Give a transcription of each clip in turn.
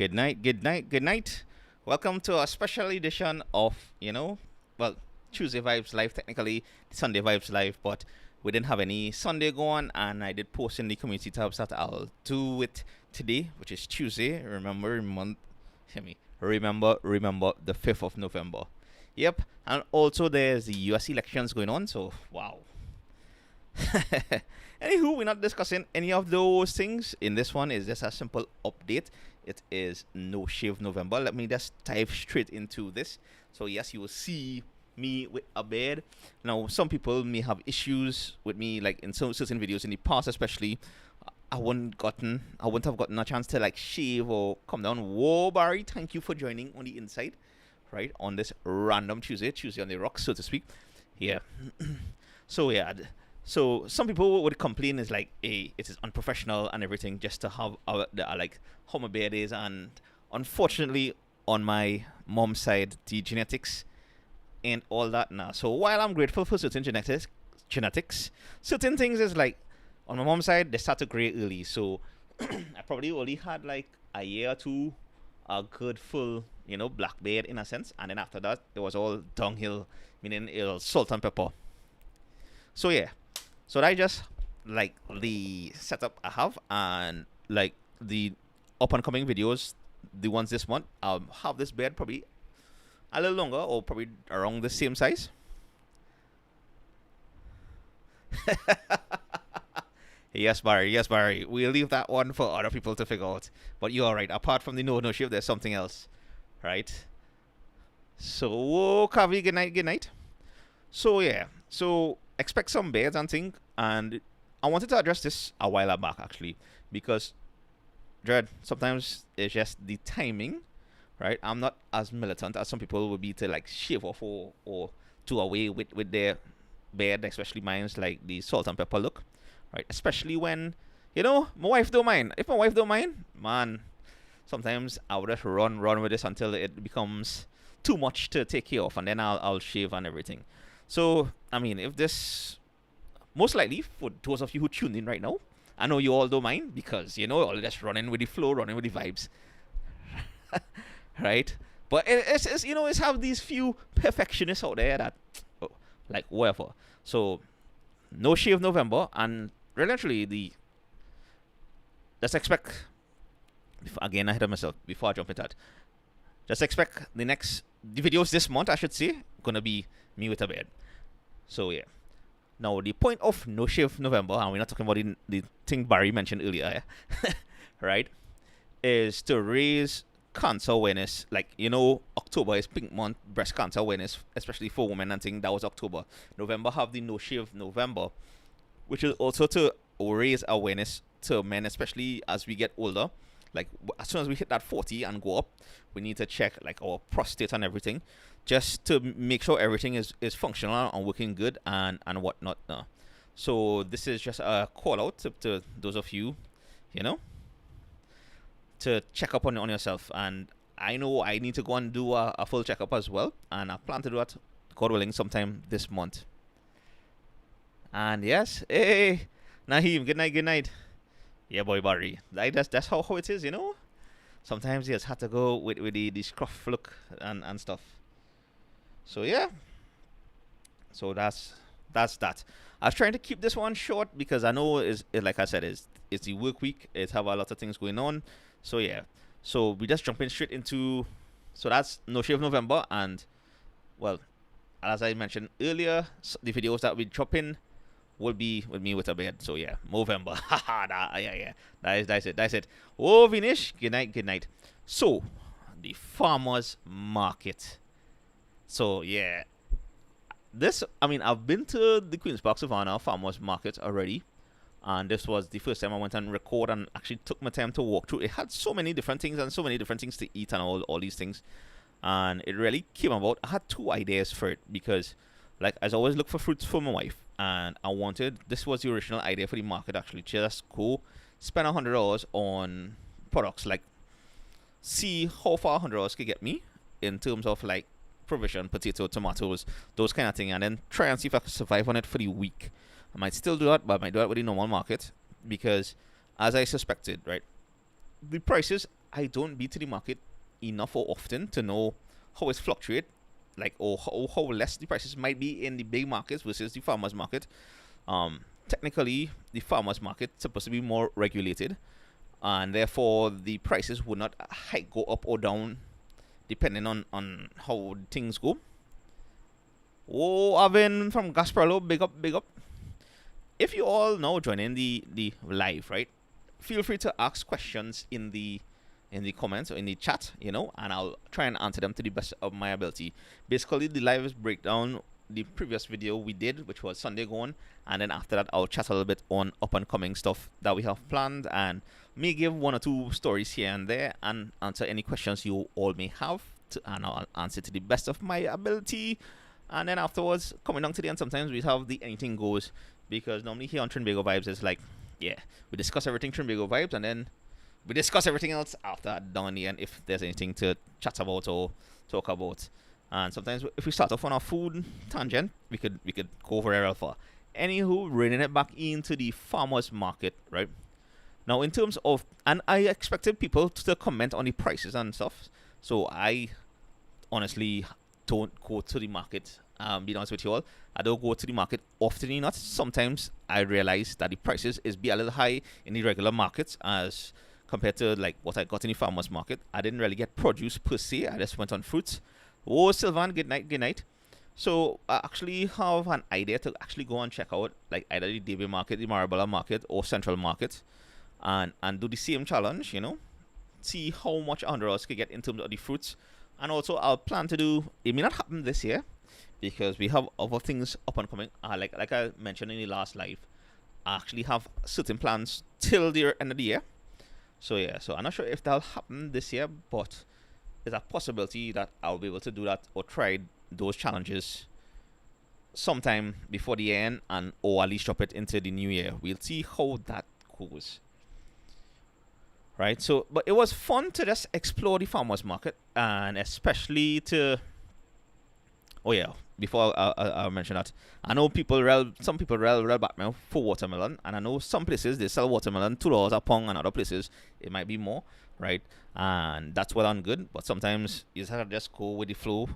Good night, good night, good night. Welcome to a special edition of, well, Tuesday Vibes Live, technically Sunday Vibes Live, but we didn't have any Sunday going, and I did post in the community tabs that I'll do it today, which is Tuesday. Remember the 5th of November. Yep, and also there's the US elections going on, so wow. Anywho, we're not discussing any of those things. In this one is just a simple update. It is No Shave November. Let me just dive straight into this. So yes, you will see me with a beard. Now, some people may have issues with me, like in some certain videos in the past, especially. I wouldn't have gotten a chance to like shave or come down. Whoa, Barry, thank you for joining on the inside, right, on this random Tuesday on the rocks, so to speak. Yeah. So yeah. So some people would complain is like, hey, it is unprofessional and everything just to have like how my beard is, and unfortunately on my mom's side the genetics and all that now. So while I'm grateful for certain genetics, certain things is like on my mom's side they start to gray early. So I probably only had like a year or two a good full black beard in a sense, and then after that it was all downhill, meaning it was salt and pepper. So yeah. So that just like the setup I have, and like the up and coming videos, the ones this month, I'll have this beard probably a little longer or probably around the same size. Yes, Barry. We'll leave that one for other people to figure out. But you're right. Apart from the no shave, there's something else, right? So, Kavi, good night. So yeah, so expect some bears and things, and I wanted to address this a while back actually, because Dread, sometimes it's just the timing, right? I'm not as militant as some people would be to like shave off or do away with their beard, especially mine's like the salt and pepper look, right? Especially when my wife don't mind. If my wife don't mind, man, sometimes I would just run with this until it becomes too much to take care of, and then I'll shave and everything. So, I mean, if this, most likely, for those of you who tune in right now, I know you all don't mind because, all just running with the flow, running with the vibes. Right? But it's it's have these few perfectionists out there that, like, whatever. So, no shave November, and relatively, let's expect, again, ahead of myself, before I jump into that, just expect the videos this month, I should say, gonna be me with a beard. So yeah. Now the point of No Shave November, and we're not talking about the thing Barry mentioned earlier, right, is to raise cancer awareness. Like October is Pink Month, breast cancer awareness, especially for women, and thing. That was October. November have the No Shave November, which is also to raise awareness to men, especially as we get older. Like as soon as we hit that 40 and go up, we need to check like our prostate and everything, just to make sure everything is functional and working good and whatnot. So this is just a call out to those of you, to check up on yourself. And I know I need to go and do a full checkup as well, and I plan to do that, God willing, sometime this month. And yes, hey, Naheem, good night. Yeah, boy, Barry. Like that's how it is, Sometimes you just have to go with the scruff look and stuff. So yeah. So that's that. I was trying to keep this one short because I know like I said, it's the work week. It have a lot of things going on. So yeah. So we just jumping straight into. So that's No Shave November, and well, as I mentioned earlier, the videos that we drop in will be with me with a beard. So yeah, Movember. Yeah. That's it. Oh, Vinish, good night. So, the farmers market. So yeah, I've been to the Queen's Park Savannah farmers market already, and this was the first time I went and record and actually took my time to walk through. It had so many different things and so many different things to eat and all these things, and it really came about. I had two ideas for it because, like, as I always look for fruits for my wife, and this was the original idea for the market actually. Just go spend $100 on products, like see how far $100 could get me in terms of like provision, potato, tomatoes, those kind of thing, and then try and see if I can survive on it for the week. I might still do that, but I might do that with the normal market because, as I suspected, right, the prices I don't be to the market enough or often to know how it's fluctuate, like, or how less the prices might be in the big markets versus the farmers market. Technically, the farmers market is supposed to be more regulated, and therefore the prices would not go up or down depending on how things go. Oh, Avin from Gasparlo, big up, big up. If you all now joining the live, right, feel free to ask questions in the comments or in the chat, and I'll try and answer them to the best of my ability. Basically, the live is breakdown the previous video we did, which was Sunday gone, and then after that I'll chat a little bit on up and coming stuff that we have planned, and may give one or two stories here and there and answer any questions you all may have and I'll answer to the best of my ability. And then afterwards, coming down to the end, sometimes we have the anything goes, because normally here on Trinbago Vibes it's like, yeah, we discuss everything Trinbago Vibes, and then we discuss everything else after that down the end if there's anything to chat about or talk about. And sometimes if we start off on our food tangent, we could go over there alpha. Anywho, reining it back into the farmers market, right? Now in terms of, and I expected people to comment on the prices and stuff, so I honestly don't go to the market. Be honest with you all, I don't go to the market often enough. Sometimes I realize that the prices is be a little high in the regular markets as compared to like what I got in the farmers market. I didn't really get produce per se. I just went on fruits. Oh, Sylvan, good night, good night. So I actually have an idea to actually go and check out like either the DB market, the Marabella market, or Central market, and do the same challenge. See how much under us could get in terms of the fruits. And also I'll plan to do. It may not happen this year because we have other things up and coming. Like I mentioned in the last live, I actually have certain plans till the end of the year. So yeah, so I'm not sure if that'll happen this year, but there's a possibility that I'll be able to do that or try those challenges sometime before the end, and or at least drop it into the new year. We'll see how that goes. Right, so but it was fun to just explore the farmers market, and especially to before I'll mention that, I know some people rel back now for watermelon, and I know some places they sell watermelon $2 a pound, and other places it might be more, right? And that's well and good, but sometimes you just have to just go with the flow.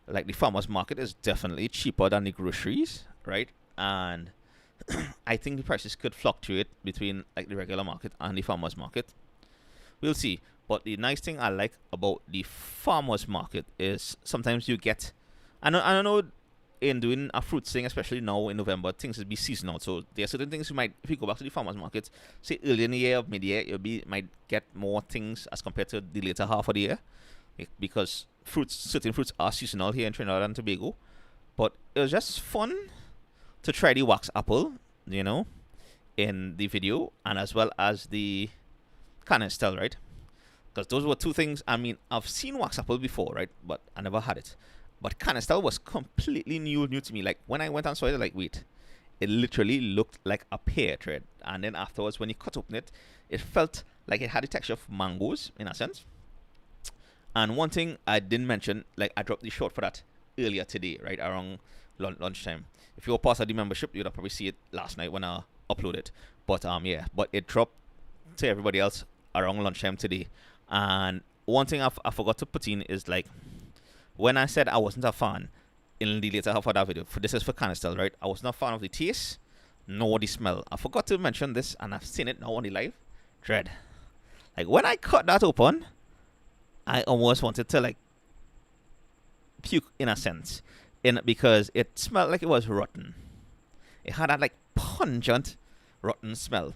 Like the farmers market is definitely cheaper than the groceries, right? And I think the prices could fluctuate between like the regular market and the farmers market. We'll see. But the nice thing I like about the farmers market is sometimes you get, I know in doing a fruit thing, especially now in November, things will be seasonal. So there are certain things you might, if you go back to the farmers market, say early in the year, mid-year, might get more things as compared to the later half of the year, because certain fruits are seasonal here in Trinidad and Tobago. But it was just fun to try the wax apple, in the video, and as well as the canistel, right? Because those were two things. I mean, I've seen wax apple before, right? But I never had it. But canistel was completely new to me. Like when I went and saw it, like wait, it literally looked like a pear thread. And then afterwards, when you cut open it, it felt like it had the texture of mangoes in a sense. And one thing I didn't mention, like I dropped the short for that earlier today, right around lunchtime. If you were part of the membership, you'd probably see it last night when I uploaded. But but it dropped to everybody else around lunchtime today. And one thing I forgot to put in is like, when I said I wasn't a fan in the later half of that video, this is for canistel, right? I was not a fan of the taste nor the smell. I forgot to mention this, and I've seen it now on the live. Dread. Like when I cut that open, I almost wanted to like puke in a sense, because it smelled like it was rotten. It had that like pungent, rotten smell.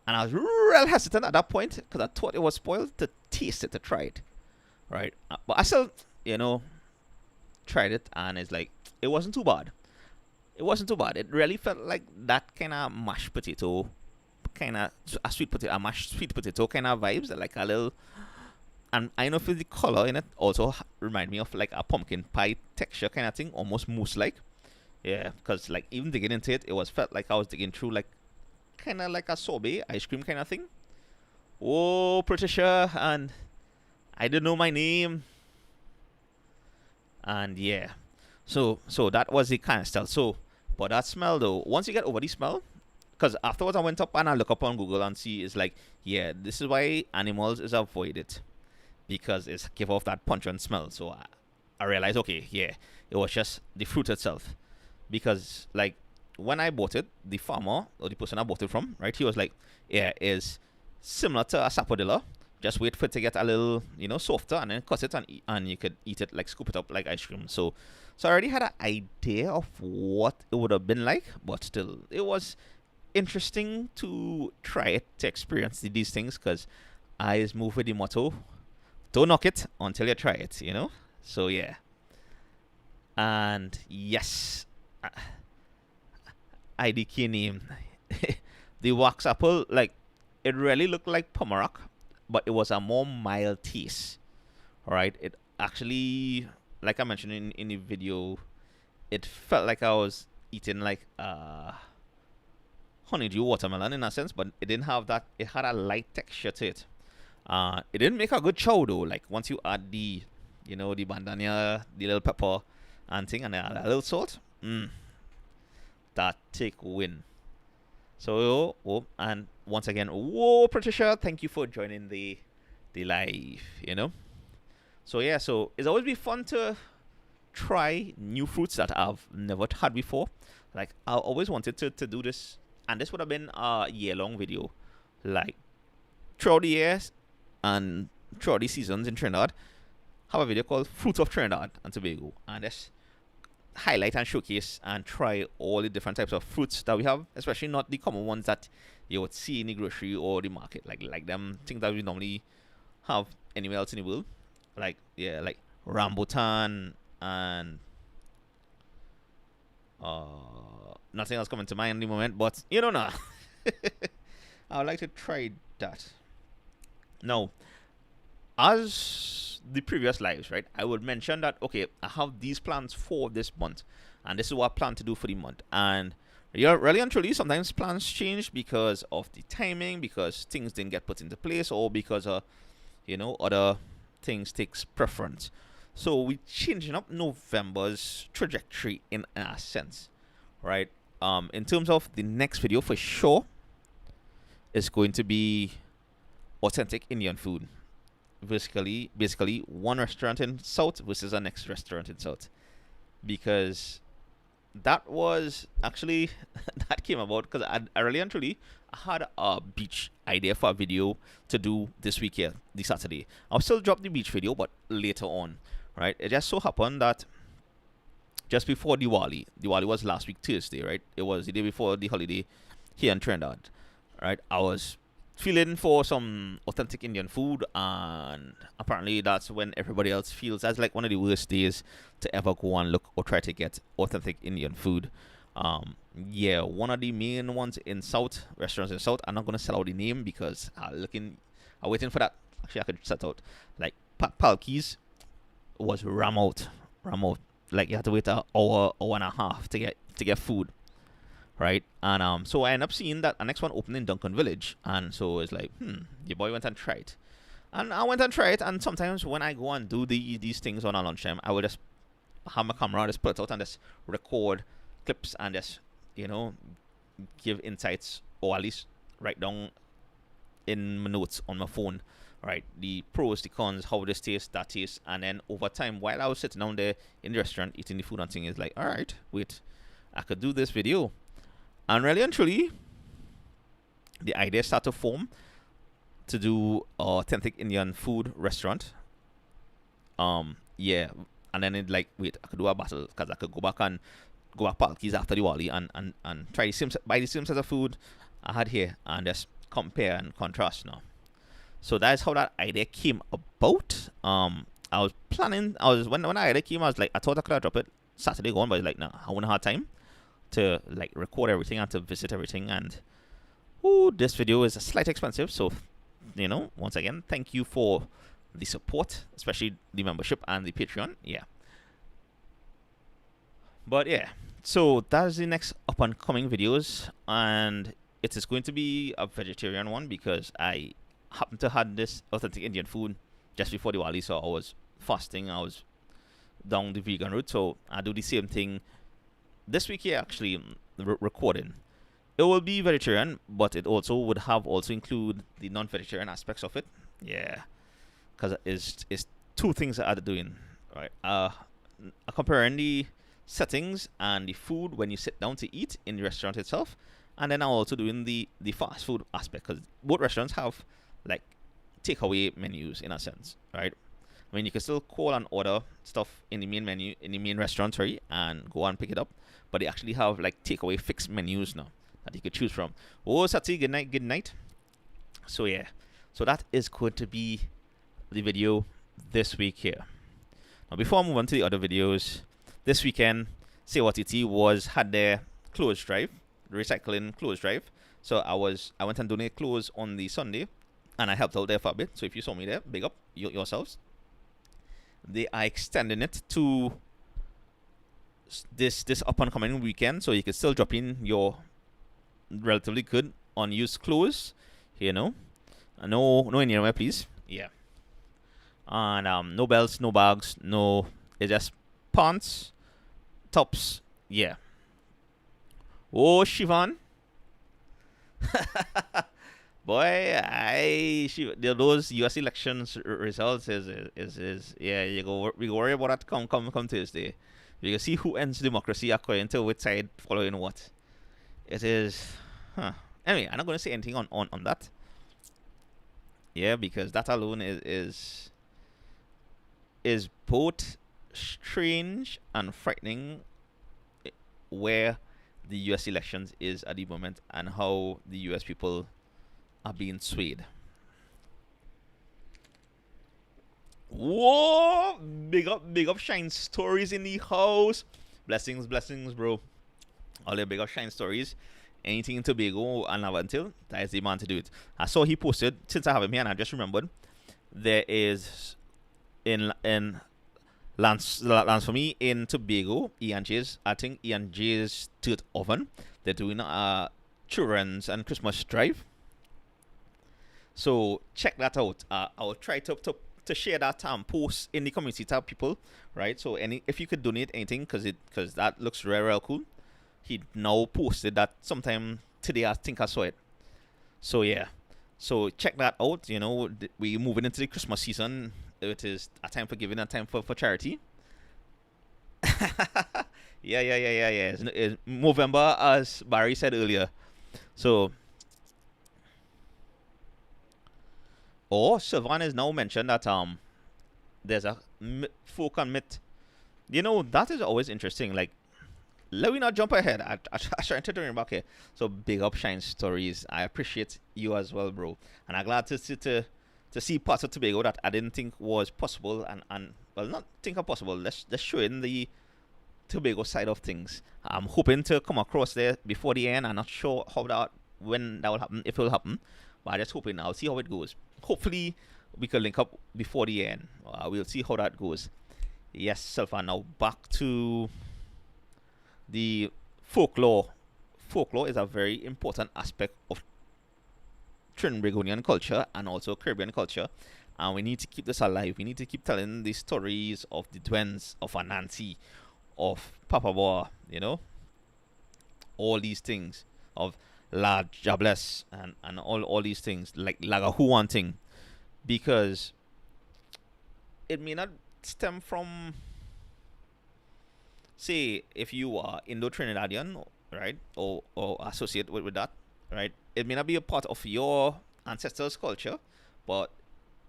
And I was real hesitant at that point because I thought it was spoiled to taste it, to try it, right? But I still, tried it, and it's like, it wasn't too bad. It wasn't too bad. It really felt like that kind of mashed potato, kind of a mashed sweet potato kind of vibes, like a little. And I know for the color in it also remind me of like a pumpkin pie texture kind of thing, almost mousse-like. Yeah, because like even digging into it, it was felt like I was digging through like kind of like a sorbet ice cream kind of thing. Oh, Patricia, and I didn't know my name. And yeah, so that was the kind of style. So, but that smell though, once you get over the smell, because afterwards I went up and I look up on Google and see it's like, yeah, this is why animals is avoided, because it's give off that pungent smell. So I realized, okay, yeah, it was just the fruit itself. Because like when I bought it, the farmer or the person I bought it from, right, he was like, yeah, is similar to a sapodilla. Just wait for it to get a little, softer, and then cut it and you could eat it, like scoop it up like ice cream. So I already had an idea of what it would have been like, but still, it was interesting to try it, to experience these things, because I move with the motto, don't knock it until you try it, So yeah. And yes, IDK name. The wax apple, like, it really looked like pomerac, but it was a more mild taste. Alright, it actually, like I mentioned in the video, it felt like I was eating like honeydew watermelon in a sense, but it didn't have that. It had a light texture to it. It didn't make a good chow though. Like once you add the bandania, the little pepper and thing, and a little salt, that take win. So, and once again, Patricia, thank you for joining the live, So yeah, so it's always be fun to try new fruits that I've never had before. Like I always wanted to do this, and this would have been a year-long video. Like throughout the years and throughout the seasons in Trinidad, have a video called Fruits of Trinidad and Tobago, and just highlight and showcase and try all the different types of fruits that we have, especially not the common ones that you would see in the grocery or the market, like them things that we normally have anywhere else in the world, like rambutan and nothing else coming to mind in the moment, but no. I would like to try that. Now, as the previous lives, right, I would mention that, okay, I have these plans for this month, and this is what I plan to do for the month. And really and truly, sometimes plans change because of the timing, because things didn't get put into place, or because other things takes preference. So we changing up November's trajectory in a sense, right? In terms of the next video, for sure, is going to be authentic Indian food. Basically one restaurant in South versus the next restaurant in South, because that was actually that came about because I really and truly had a beach idea for a video to do this week here, this Saturday. I'll still drop the beach video, but later on, right? It just so happened that just before Diwali was last week Thursday, right? It was the day before the holiday here in Trinidad, right? I was feeling for some authentic Indian food, and apparently that's when everybody else feels that's like one of the worst days to ever go and look or try to get authentic Indian food. One of the main ones in South, restaurants in South, I'm not gonna sell out the name because I'm waiting for that. Actually, I could set out like Palki's was ram out. Like you had to wait an hour and a half to get food. Right, and so I end up seeing that the next one opened in Duncan Village, and so it's like, your boy went and tried, and I went and tried. And sometimes when I go and do these things on a lunchtime, I would just have my camera, just put it out and just record clips and just give insights, or at least write down in my notes on my phone, right, the pros, the cons, how this tastes, that tastes, and then over time, while I was sitting down there in the restaurant eating the food and thing, is like, all right, wait, I could do this video. And really and truly, the idea started to form to do authentic Indian food restaurant. And then it like, wait, I could do a battle because I could go back Palki's after Diwali and try buy the same set of food I had here and just compare and contrast now. So that's how that idea came about. When the idea came, I was like, I thought I could have dropped it Saturday going, but like, no, I wouldn't have time to like record everything and to visit everything, and this video is a slight expensive, so once again, thank you for the support, especially the membership and the Patreon. But so that's the next up and coming videos, and it is going to be a vegetarian one because I happen to had this authentic Indian food just before Diwali, so I was fasting, I was down the vegan route, so I do the same thing this week here, actually recording. It will be vegetarian, but it also would have also include the non-vegetarian aspects of it. Yeah, because it's two things that are doing right. Comparing the settings and the food when you sit down to eat in the restaurant itself, and then I'm also doing the fast food aspect because both restaurants have like takeaway menus in a sense, right? I mean, you can still call and order stuff in the main menu in the main restaurant, sorry, and go and pick it up. But they actually have like takeaway fixed menus now that you could choose from. Oh, Satsi, good night, good night. So yeah, so that is going to be the video this week here. Now, before I move on to the other videos, this weekend, Say What It had their clothes drive, recycling clothes drive. So I went and donated clothes on the Sunday, and I helped out there for a bit. So if you saw me there, big up yourselves. They are extending it to this up and coming weekend, so you can still drop in your relatively good unused clothes. You know, no in here, please. Yeah. And no belts, no bags, no. It's just pants, tops. Yeah. Oh, Shivan. Boy, those U.S. elections results is yeah. We go worry about that come Tuesday. You can see who ends democracy according to which side following what. It is, huh. Anyway, I'm not going to say anything on that. Yeah, because that alone is both strange and frightening where the U.S. elections is at the moment and how the U.S. people are being swayed. Whoa! Big up, Shine Stories in the house. Blessings, bro. All the big up Shine Stories. Anything in Tobago and Navantil, that is the man to do it. I saw he posted, since I have him here and I just remembered, there is in Lance for me in Tobago, E&J's, I think E&J's Dirt Oven. They're doing children's and Christmas drive. So check that out. I'll try to share that post in the community tab, people. Right. So if you could donate anything, because that looks very cool. He now posted that sometime today. I think I saw it. So yeah. So check that out. You know, we moving into the Christmas season. It is a time for giving, a time for charity. Yeah. It's Movember, as Barry said earlier. So. Or Sylvan is now mentioned that there's a folk and myth. You know, that is always interesting. Like, let me not jump ahead. I trying to turn back here. So big up Shine Stories. I appreciate you as well, bro. And I'm glad to see parts of Tobago that I didn't think was possible and well, not think are possible. Let's show in the Tobago side of things. I'm hoping to come across there before the end. I'm not sure when that will happen, if it will happen. But I'm just hoping. I'll see how it goes. Hopefully, we can link up before the end. We'll see how that goes. Yes, Selfa. Now back to the folklore. Folklore is a very important aspect of Trinbagonian culture and also Caribbean culture. And we need to keep this alive. We need to keep telling the stories of the Twins, of Anansi, of Papa Boa, you know? All these things. Of La Jables and all these things like Lagahuan thing, because it may not stem from, say, if you are Indo-Trinidadian, right, or associate with that, right, it may not be a part of your ancestors' culture, but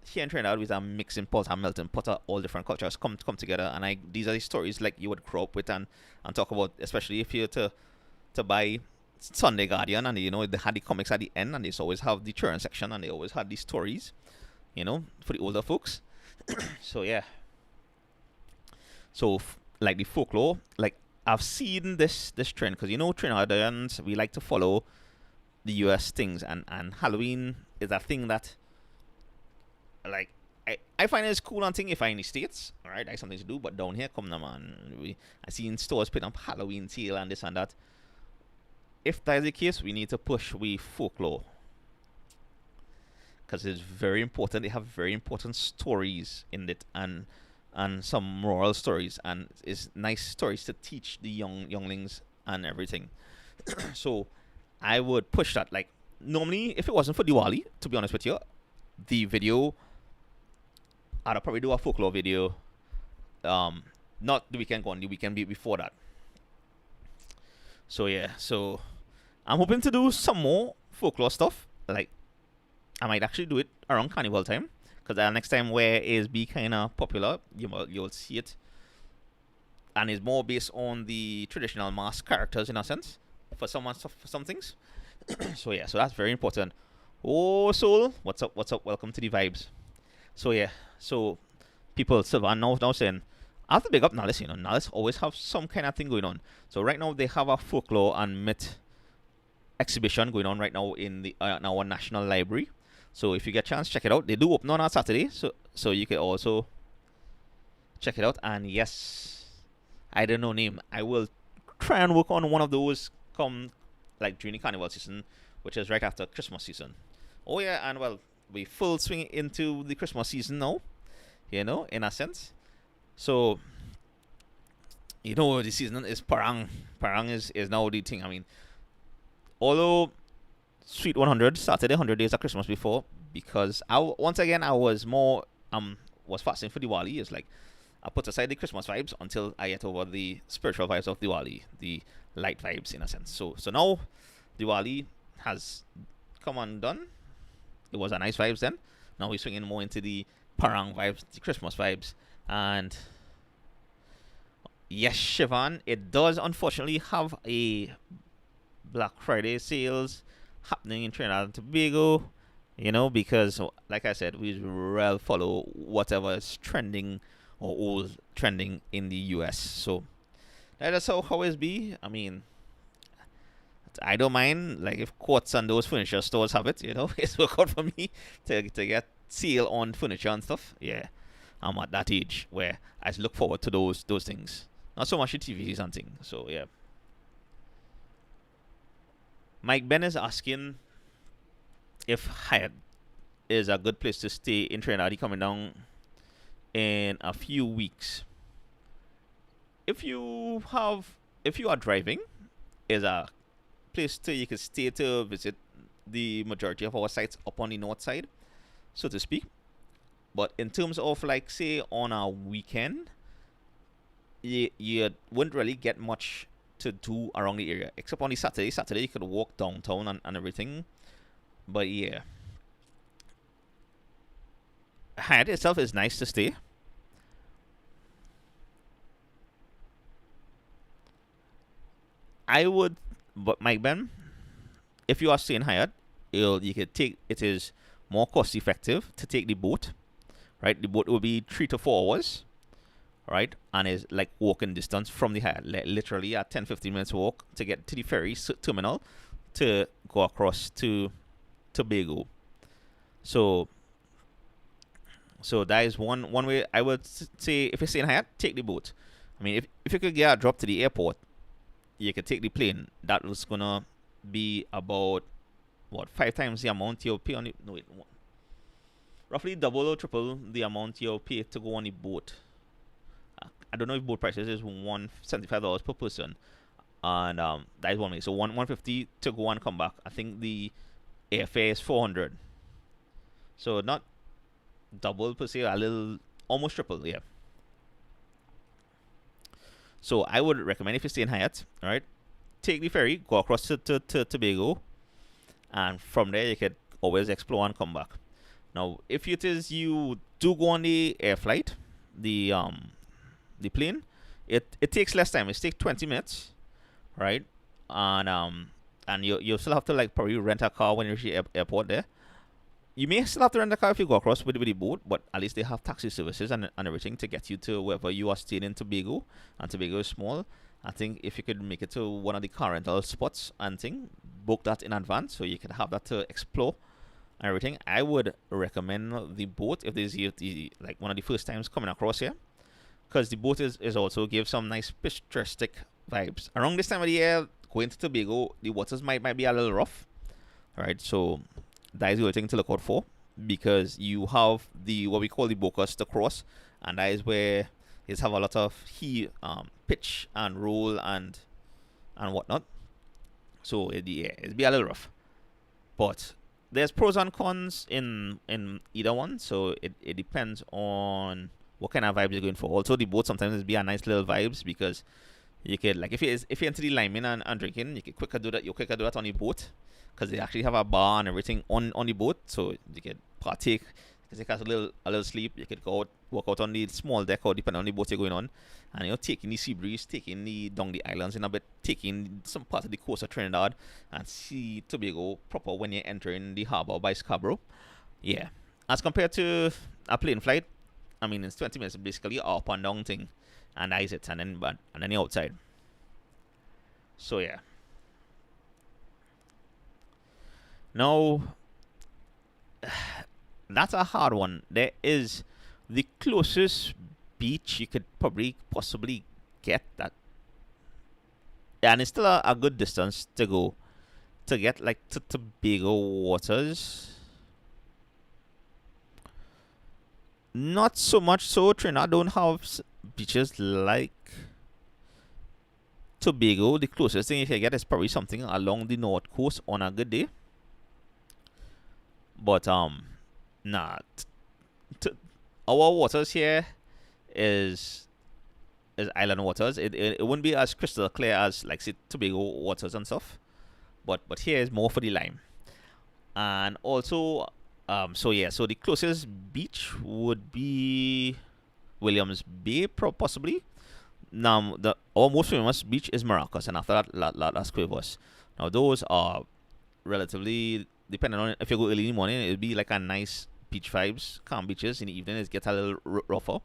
here in Trinidad with a mixing pot, a melting pot of all different cultures come together, and these are the stories like you would grow up with and talk about, especially if you're to buy Sunday Guardian, and you know they had the comics at the end, and they always have the children section, and they always had these stories, you know, for the older folks. So yeah. So like the folklore, like I've seen this trend because you know Trinidadians, we like to follow the US things, and Halloween is a thing that like I find it's cool and thing if I'm in the States, alright, that's something to do, but down here come now, man. I seen stores putting up Halloween sale and this and that. If that is the case, we need to push folklore, because it's very important. They have very important stories in it, and some moral stories, and it's nice stories to teach the younglings and everything. So I would push that. Like normally, if it wasn't for Diwali, to be honest with you, the video I'd probably do a folklore video. Not the weekend gone, the weekend before that. So yeah, so I'm hoping to do some more folklore stuff. Like I might actually do it around carnival time, because next time where is be kind of popular, you'll see it, and it's more based on the traditional mask characters in a sense for some things. So yeah, so that's very important. Oh soul, what's up? What's up? Welcome to the vibes. So yeah, so people Sylvan now saying I have to big up Nalis, Nalis always have some kind of thing going on. So right now they have a folklore and myth exhibition going on right now in our national library. So if you get a chance, check it out. They do open on Saturday, so you can also check it out. And yes, I don't know name. I will try and work on one of those come like during the carnival season, which is right after Christmas season. Oh yeah, and well, we full swing into the Christmas season now, in a sense. So the season is Parang. Parang is now the thing. I mean, although Sweet 100 started 100 days of Christmas before, because I was more was fasting for Diwali. It's like I put aside the Christmas vibes until I get over the spiritual vibes of Diwali, the light vibes in a sense. So now Diwali has come and done. It was a nice vibes then. Now we're swinging more into the Parang vibes, the Christmas vibes, and yes, Siobhan, it does unfortunately have a Black Friday sales happening in Trinidad and Tobago, because like I said, we will follow whatever is trending or old trending in the US. So that is how it be. I mean, I don't mind, like, if Quartz and those furniture stores have it, it's work out for me to get sale on furniture and stuff. Yeah, I'm at that age where I look forward to those things. Not so much the TVs and things. So yeah. Mike Ben is asking if Hyatt is a good place to stay in Trinidad. He coming down in a few weeks. If you are driving, is a place you can stay to visit the majority of our sites up on the north side, so to speak. But in terms of, like, say on a weekend, you wouldn't really get much to do around the area, except on the Saturday. Saturday you could walk downtown and everything. But yeah, Hyatt itself is nice to stay. I would, but Mike Ben, if you are staying Hyatt, you could take. It is more cost effective to take the boat, right? The boat will be 3 to 4 hours, right? And is like walking distance from the Hyatt, literally a 10-15 minutes walk to get to the ferry terminal to go across to Tobago. So that is one way. I would say, if you're staying Hyatt, take the boat. I mean, if you could get a drop to the airport, you could take the plane. That was gonna be about 5 times the amount you'll pay on it. No, wait, roughly double or triple the amount you'll pay to go on the boat. I don't know if boat prices is $175 per person, and that is one way. So $150 to go and come back. I think the airfare is $400. So not double per se, a little, almost triple, yeah. So I would recommend, if you stay in Hyatt, all right, take the ferry, go across to Tobago, and from there you could always explore and come back. Now, if it is you do go on the air flight, the plane, it takes less time. It takes 20 minutes, right? And you still have to, like, probably rent a car when you reach the airport there. You may still have to rent a car if you go across with the boat, but at least they have taxi services and everything to get you to wherever you are staying in Tobago. And Tobago is small. I think if you could make it to one of the car rental spots and thing, book that in advance so you can have that to explore and everything. I would recommend the boat if there's like one of the first times coming across here, because the boat is also give some nice picturesque vibes. Around this time of the year, going to Tobago, the waters might be a little rough. Alright, so that is the other thing to look out for, because you have what we call the bocas to cross, and that is where you have a lot of pitch and roll and whatnot. So it'd be a little rough. But there's pros and cons in either one. So it depends on what kind of vibes you're going for. Also, the boat sometimes be a nice little vibes because you could, like, if you're into the liming and drinking, you could quicker do that. You quicker do that on the boat because they actually have a bar and everything on the boat, so you could partake. Because you catch a little sleep, you could go out, walk out on the small deck or depending on the boat you're going on, and you're taking the sea breeze, taking the down the islands in a bit, taking some part of the coast of Trinidad and see Tobago proper when you're entering the harbor by Scarborough. Yeah, as compared to a plane flight, I mean, it's 20 minutes basically up and down thing, and that is it, and then you're outside. So yeah. Now, that's a hard one. There is the closest beach you could possibly get that, and it's still a good distance to go to get, like, to Tobago waters. Not so much so. Trinidad don't have beaches like Tobago. The closest thing you can get is probably something along the north coast on a good day. But nah, our waters here is island waters. It wouldn't be as crystal clear as, like, say, Tobago waters and stuff. But here is more for the lime. And also, so yeah, so the closest beach would be Williams Bay, possibly. Now, our most famous beach is Maracas, and after that, Las Cuevas. Now, those are relatively, depending on if you go early in the morning, it'll be like a nice beach vibes, calm beaches. In the evening, it gets a little rougher,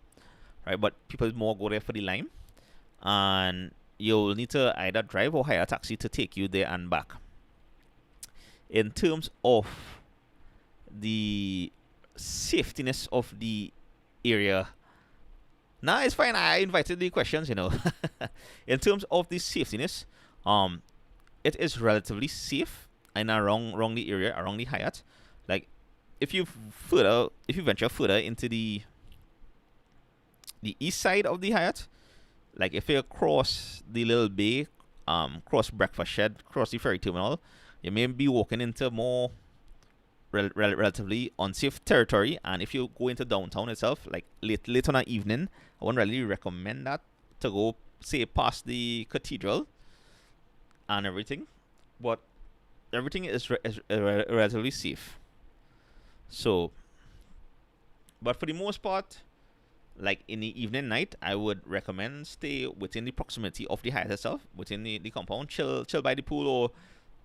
right? But people more go there for the lime, and you'll need to either drive or hire a taxi to take you there and back. In terms of the safetiness of the area, nah, it's fine. I invited the questions, you know. In terms of the safetiness, it is relatively safe and around the area, around the Hyatt. Like, if you venture further into the east side of the Hyatt, like if you cross the little bay, cross breakfast shed, cross the ferry terminal, you may be walking into more relatively unsafe territory. And if you go into downtown itself, like late on an evening, I wouldn't really recommend that to go, say, past the cathedral and everything. But everything is relatively safe. So, but for the most part, like in the evening, night, I would recommend stay within the proximity of the Hyatt itself, within the compound, chill by the pool, or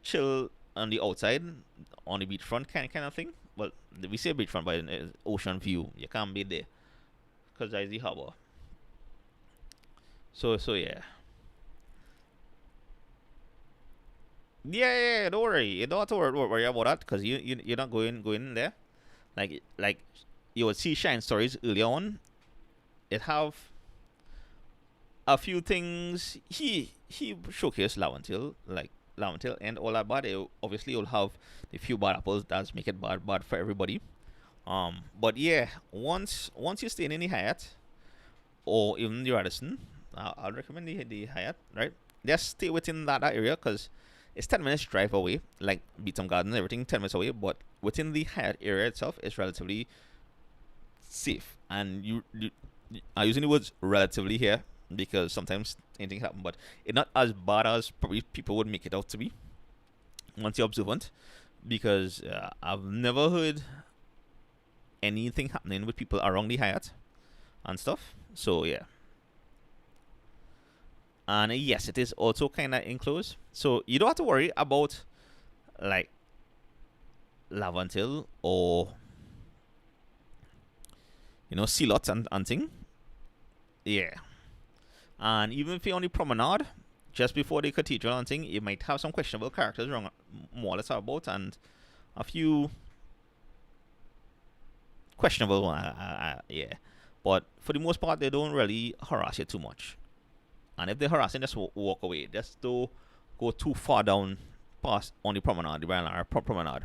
chill on the outside, on the beachfront kind of thing. Well, we say beachfront, but ocean view. You can't be there because there's the harbor. So yeah. Yeah, don't worry. You don't have to worry about that because you're not going in there. Like you would see Shine Stories earlier on. It have a few things. He showcased Laventail and all that, but obviously you'll have a few bad apples that make it bad for everybody. But yeah, once you're staying in the Hyatt or even the Radisson, I'll recommend the Hyatt, right? Just stay within that area because it's 10 minutes drive away, like Beaton Gardens, everything 10 minutes away. But within the Hyatt area itself, it's relatively safe. And I'm using the words relatively here because sometimes anything happen, but it's not as bad as probably people would make it out to be once you're observant. Because I've never heard anything happening with people around the Hyatt and stuff. So yeah. And yes, it is also kind of enclosed, so you don't have to worry about like Laventail or sea lots and thing. Yeah. And even if you're on the promenade just before the cathedral and thing, you might have some questionable characters wrong more or less about, and a few questionable one. Yeah. But for the most part, they don't really harass you too much. And if they're harassing, just walk away. Just don't go too far down past on the promenade, the Brian promenade.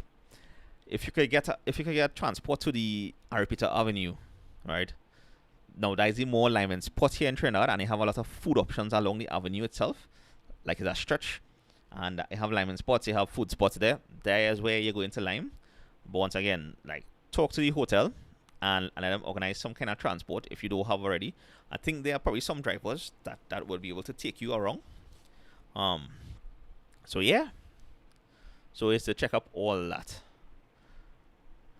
If you could get transport to the Aripita Avenue, right? Now that is the more lineman spot here in Trinidad, and they have a lot of food options along the avenue itself. Like it's a stretch, And you have lime spots, you have food spots there. There is where you're going to lime. But once again, like, talk to the hotel and let them organize some kind of transport if you don't have already. I think there are probably some drivers that would be able to take you around. So yeah. So it's to check up all that.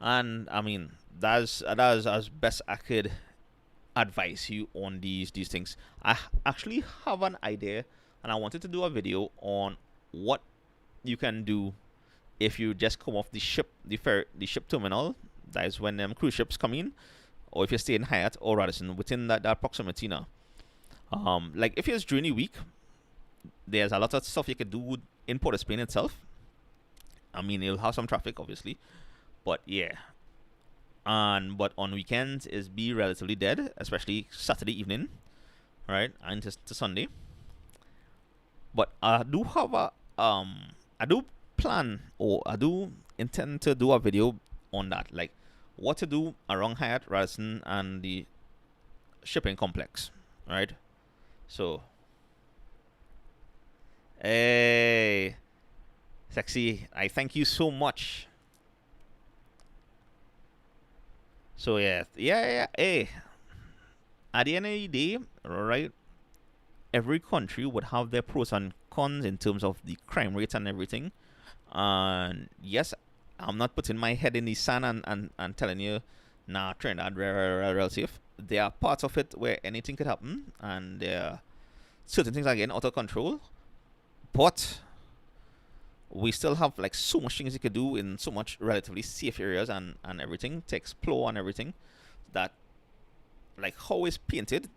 And I mean, that's as best I could advise you on these things. I actually have an idea, and I wanted to do a video on what you can do if you just come off the ship terminal. That is when cruise ships come in, or if you stay in Hyatt or Radisson within that proximity now. Like if it's during the week, there's a lot of stuff you could do in Port of Spain itself. I mean, you'll have some traffic, obviously, but yeah. But on weekends is be relatively dead, especially Saturday evening, right, and to Sunday. But I do have I do plan, or I do intend to do a video on that, like what to do around Hyatt, Radisson, and the shipping complex, right? So, hey, Sexy, I thank you so much. So yeah. Hey, at the end of the day, right? Every country would have their pros and cons in terms of the crime rate and everything. And yes, I'm not putting my head in the sand and telling you, nah, Trinidad real safe. There are parts of it where anything could happen, and there are certain things are getting out of control. But we still have like so much things you could do in so much relatively safe areas and everything to explore and everything, that like how it's painted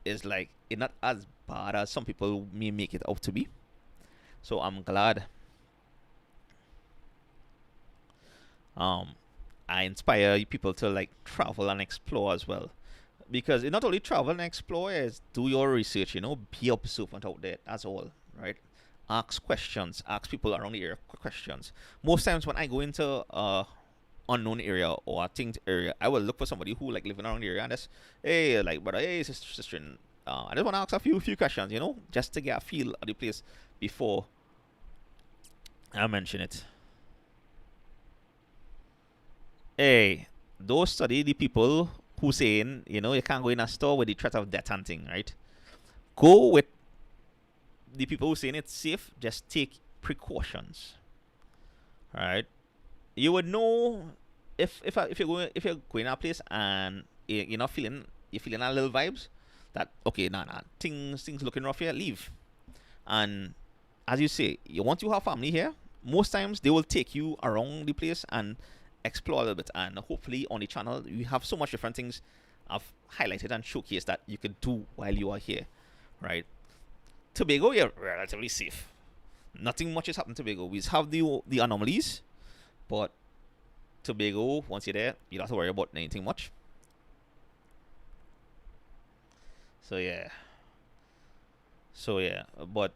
is like it's not as bad as some people may make it out to be. So I'm glad I inspire people to like travel and explore as well, because it not only travel and explore, is do your research, be observant out there. That's all, right? Ask questions, ask people around the area questions. Most times when I go into unknown area or a thing area, I will look for somebody who like living around the area and just, hey, like, brother, hey, sister, I just want to ask a few questions, just to get a feel of the place before I mention it. Hey, don't study the people who saying, you can't go in a store with the threat of death hunting, right? Go with the people who saying it's safe. Just take precautions. All right. You would know if you're going to a place and you're not feeling a little vibes that okay, nah, things looking rough here, leave. And as you say, once you have family here, most times they will take you around the place and explore a little bit. And hopefully on the channel you have so much different things I've highlighted and showcased that you could do while you are here, right? Tobago, you're relatively safe. Nothing much has happened to Tobago. We have the anomalies, but Tobago, once you're there, you don't have to worry about anything much. So yeah. But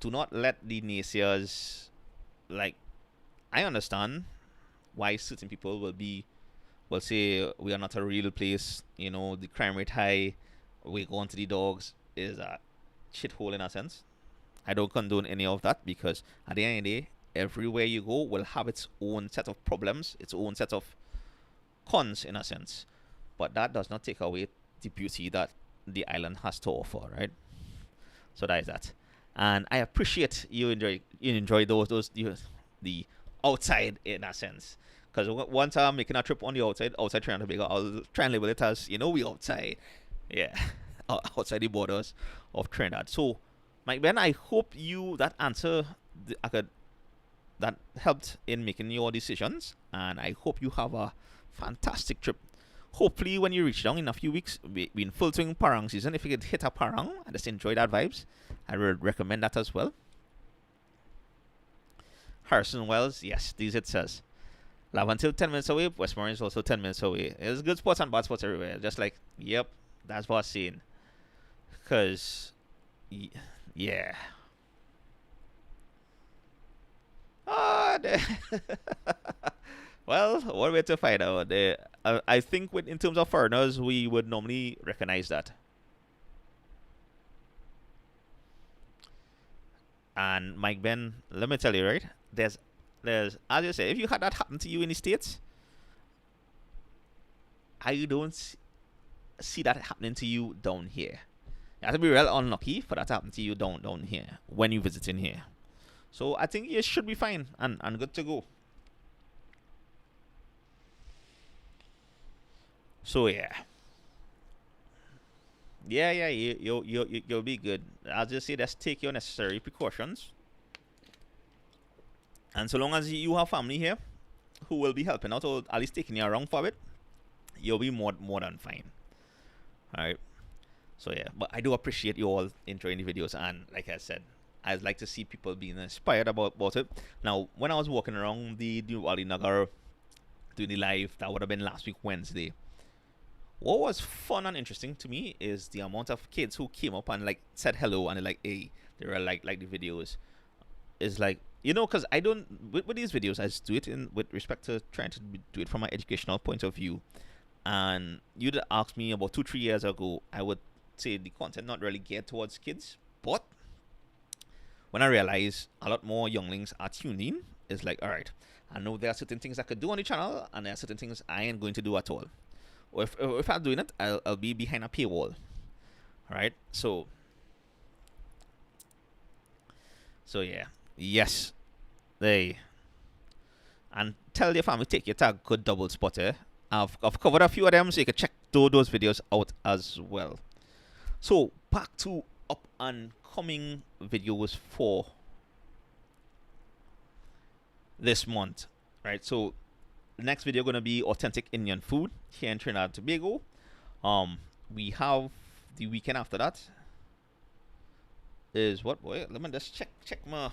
do not let the naysayers, like, I understand why certain people will say we are not a real place, the crime rate high, we go onto the dogs, is a shithole in a sense. I don't condone any of that, because at the end of the day, everywhere you go will have its own set of problems, its own set of cons in a sense. But that does not take away the beauty that the island has to offer, right? So that is that. And I appreciate you enjoy those the outside in a sense. Because once I'm making a trip on the outside Trinidad and Tobago, I'll try and label it as, we outside. Yeah. Outside the borders of Trinidad. So, Mike Ben, I hope that that helped in making your decisions, and I hope you have a fantastic trip. Hopefully, when you reach down in a few weeks, we in full swing parang season. If you could hit a parang and just enjoy that vibes, I would recommend that as well. Harrison Wells, yes, it says. Lavantil 10 minutes away. Westmoreland is also 10 minutes away. There's good spots and bad spots everywhere. Just like, yep, that's what I'm saying. Because, yeah. Well, what way to find out? I think in terms of foreigners, we would normally recognize that. And Mike Ben, let me tell you, right? There's as you say, if you had that happen to you in the States, I don't see that happening to you down here. You have to be real unlucky for that to happen to you down here when you visiting here. So I think you should be fine and good to go. So yeah. Yeah, you'll be good. I'll just say just take your necessary precautions. And so long as you have family here who will be helping out or at least taking you around for it, you'll be more than fine. Alright. So yeah, but I do appreciate you all enjoying the videos, and like I said, I'd like to see people being inspired about it. Now, when I was walking around the Wali Nagar doing the live, that would have been last week Wednesday. What was fun and interesting to me is the amount of kids who came up and like said hello and they're like, hey, they were like the videos. It's like, you know, because I don't with these videos, I just do it in with respect to trying to do it from my educational point of view. And you'd ask me about 2-3 years ago, I would say the content not really geared towards kids, but when I realize a lot more younglings are tuned in, it's like, all right, I know there are certain things I could do on the channel, and there are certain things I ain't going to do at all. Or if I'm doing it, I'll be behind a paywall. All right, so yeah, yes, they and tell your family take your tag good double spotter. I've covered a few of them, so you can check those videos out as well. So back to up and coming videos for this month, right? So the next video gonna be authentic Indian food here in Trinidad and Tobago. We have the weekend after that is what, boy? Let me just check my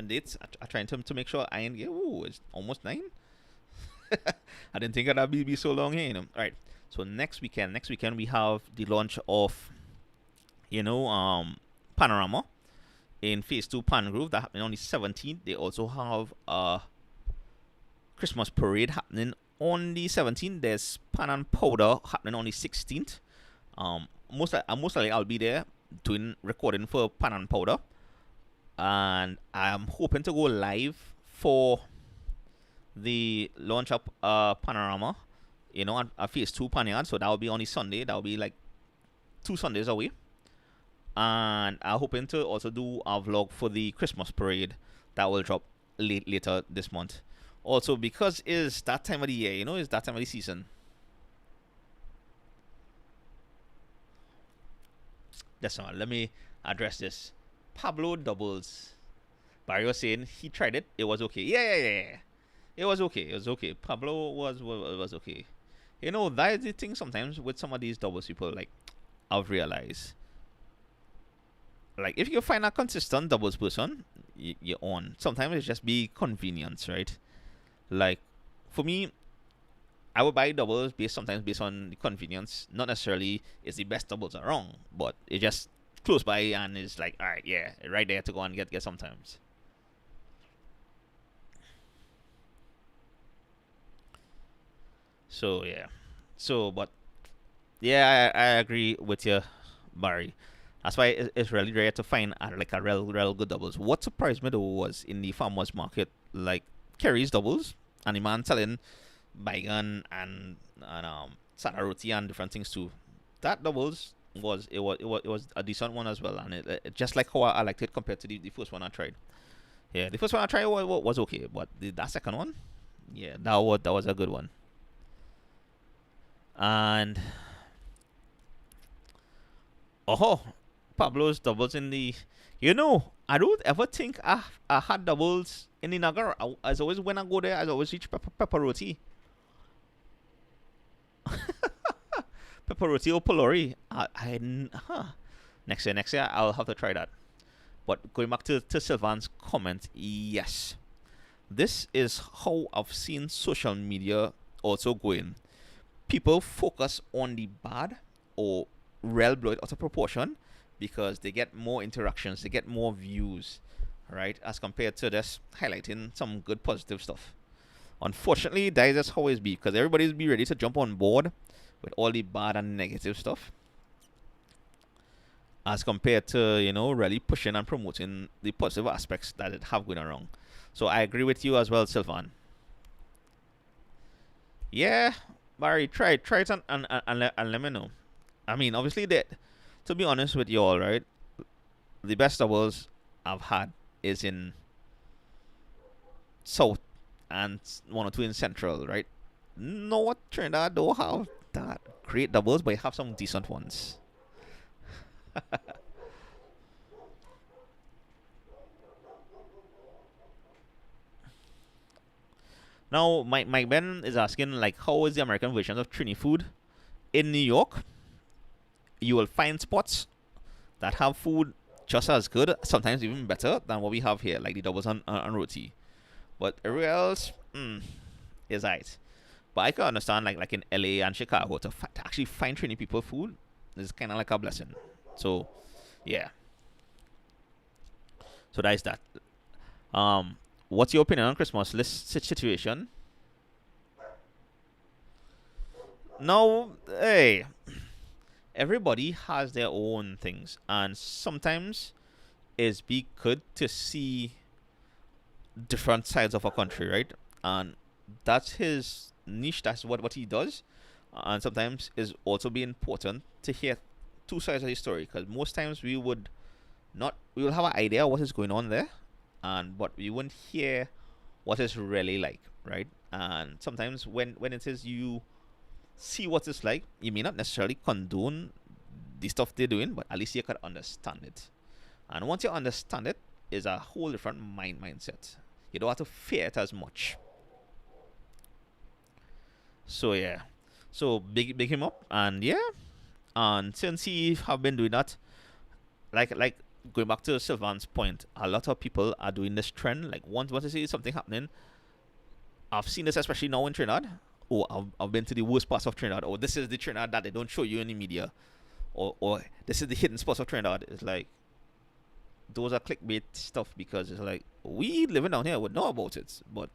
dates. I trying to make sure I ain't get. Ooh, it's almost 9. I didn't think that'd be so long here, you know. All right. So next weekend we have the launch of, Panorama in Phase 2 Pan Grove that happening on the 17th. They also have a Christmas parade happening on the 17th. There's Pan and Powder happening on the 16th. Most likely I'll be there doing recording for Pan and Powder, and I'm hoping to go live for the launch up Panorama, at Phase 2 Panyard. So that will be on the Sunday. That will be like 2 Sundays away. And I'm hoping to also do a vlog for the Christmas parade that will drop later this month. Also, because it's that time of the year, it's that time of the season. That's all. Let me address this. Pablo doubles. Barry was saying he tried it. It was okay. Yeah. It was okay. Pablo was okay. That is the thing sometimes with some of these doubles people, like, I've realized. Like, if you find a consistent doubles person, you're on. Sometimes it's just be convenience, right? Like, for me, I would buy doubles sometimes based on the convenience. Not necessarily it's the best doubles around, but it's just close by and it's like, all right, yeah, right there to go and get sometimes. So yeah, but yeah, I agree with you, Barry. That's why it's really rare to find like a real good doubles. What surprised me though was in the farmers market, like Kerry's doubles, and the man selling baigan and sada roti and different things too. That doubles was a decent one as well, and it just like how I liked it compared to the first one I tried. Yeah, the first one I tried was okay, but that second one, yeah, that was a good one. And Pablo's doubles in the, I don't ever think I had doubles in the Nagar. As always when I go there, I always reach pepper roti. Pepper roti or polori. Next year I'll have to try that. But going back to Sylvan's comment, yes, this is how I've seen social media also going. People focus on the bad or real blow it out of proportion because they get more interactions, they get more views, right? As compared to just highlighting some good positive stuff. Unfortunately, that is just how it be because everybody's be ready to jump on board with all the bad and negative stuff. as compared to, really pushing and promoting the positive aspects that it have going around. So I agree with you as well, Sylvan. Yeah, Barry, try it and let me know. I mean, obviously, that, to be honest with you all, right, the best doubles I've had is in South and one or two in Central, right? No, what Trinidad don't have that great doubles, but you have some decent ones. Now, Mike Ben is asking, like, how is the American version of Trini food? In New York, you will find spots that have food just as good, sometimes even better than what we have here, like the doubles on roti. But everywhere else, is right. But I can understand, like in LA and Chicago, to actually find Trini people food is kind of like a blessing. So, yeah. So that is that. What's your opinion on Christmas list situation? No, hey, everybody has their own things, and sometimes it's be good to see different sides of a country, right? And that's his niche. That's what he does. And sometimes is also be important to hear two sides of the story, because most times we will have an idea what is going on there, and but we won't hear what it's really like, right? And sometimes when it is you see what it's like, you may not necessarily condone the stuff they're doing, but at least you can understand it. And once you understand it, is a whole different mindset. You don't have to fear it as much. So yeah, so big him up, and yeah, and since he have been doing that, like going back to Sylvan's point, a lot of people are doing this trend. Like once you see something happening, I've seen this especially now in Trinidad. Oh, I've been to the worst parts of Trinidad. Or this is the Trinidad that they don't show you in the media. Or this is the hidden spots of Trinidad. It's like those are clickbait stuff, because it's like we living down here would know about it. But